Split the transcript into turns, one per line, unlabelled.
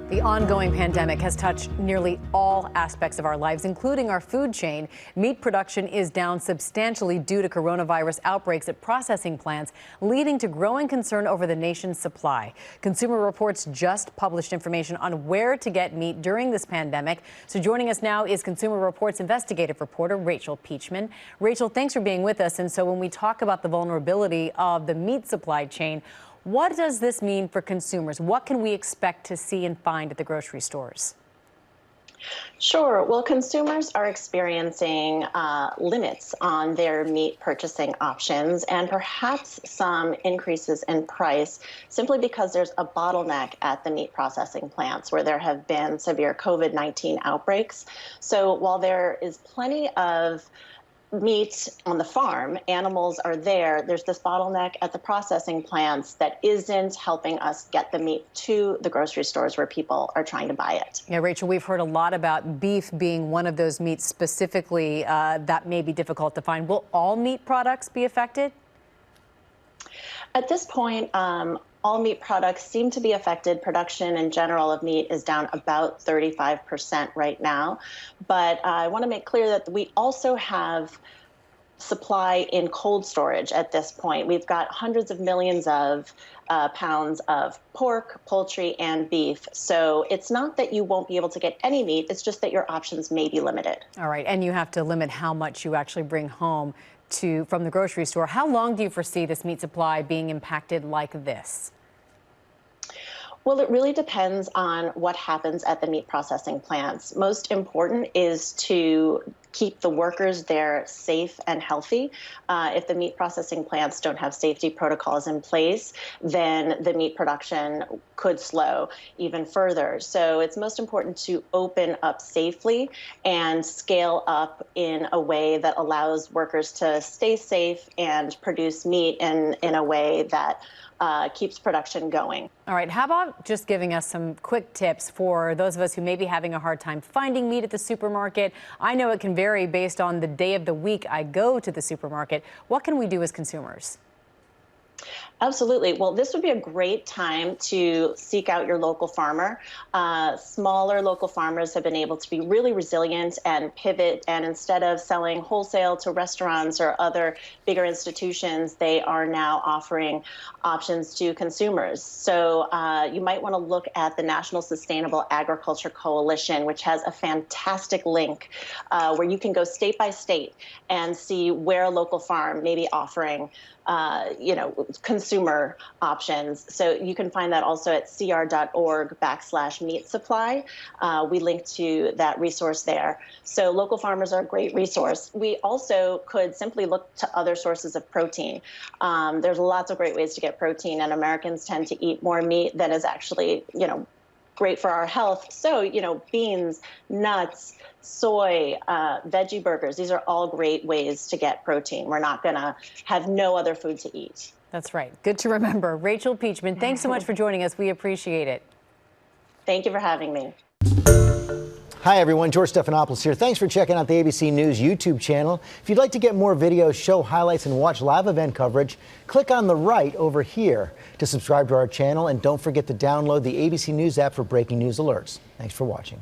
The ongoing pandemic has touched nearly all aspects of our lives, including our food chain. Meat production is down substantially due to coronavirus outbreaks at processing plants, leading to growing concern over the nation's supply. Consumer Reports just published information on where to get meat during this pandemic. So joining us now is Consumer Reports investigative reporter Rachel Peachman. Rachel, thanks for being with us. And so when we talk about the vulnerability of the meat supply chain, what does this mean for consumers? What can we expect to see and find at the grocery stores?
Sure. Well, consumers are experiencing limits on their meat purchasing options and perhaps some increases in price simply because there's a bottleneck at the meat processing plants where there have been severe COVID-19 outbreaks. So while there is plenty of meat on the farm, animals are there, there's this bottleneck at the processing plants that isn't helping us get the meat to the grocery stores where people are trying to buy it.
Yeah, Rachel, we've heard a lot about beef being one of those meats specifically that may be difficult to find. Will all meat products be affected?
At this point, all meat products seem to be affected. Production in general of meat is down about 35% right now. But I want to make clear that we also have supply in cold storage at this point. We've got hundreds of millions of pounds of pork, poultry, and beef. So it's not that you won't be able to get any meat. It's just that your options may be limited.
All right. And you have to limit how much you actually bring home from the grocery store. How long do you foresee this meat supply being impacted like this?
Well, it really depends on what happens at the meat processing plants. Most important is to keep the workers there safe and healthy. If the meat processing plants don't have safety protocols in place, then the meat production could slow even further. So it's most important to open up safely and scale up in a way that allows workers to stay safe and produce meat in a way that keeps production going.
All right. How about just giving us some quick tips for those of us who may be having a hard time finding meat at the supermarket? I know it can vary based on the day of the week I go to the supermarket. What can we do as consumers?
Absolutely. Well, this would be a great time to seek out your local farmer. Smaller local farmers have been able to be really resilient and pivot. And instead of selling wholesale to restaurants or other bigger institutions, they are now offering options to consumers. So you might want to look at the National Sustainable Agriculture Coalition, which has a fantastic link where you can go state by state and see where a local farm may be offering consumer options. So you can find that also at cr.org/meat supply. We link to that resource there. So local farmers are a great resource. We also could simply look to other sources of protein. There's lots of great ways to get protein, and Americans tend to eat more meat than is actually, great for our health. So, beans, nuts, soy, veggie burgers, these are all great ways to get protein. We're not going to have no other food to eat.
That's right. Good to remember. Rachel Peachman, thanks so much for joining us. We appreciate it.
Thank you for having me.
Hi, everyone. George Stephanopoulos here. Thanks for checking out the ABC News YouTube channel. If you'd like to get more videos, show highlights, and watch live event coverage, click on the right over here to subscribe to our channel. And don't forget to download the ABC News app for breaking news alerts. Thanks for watching.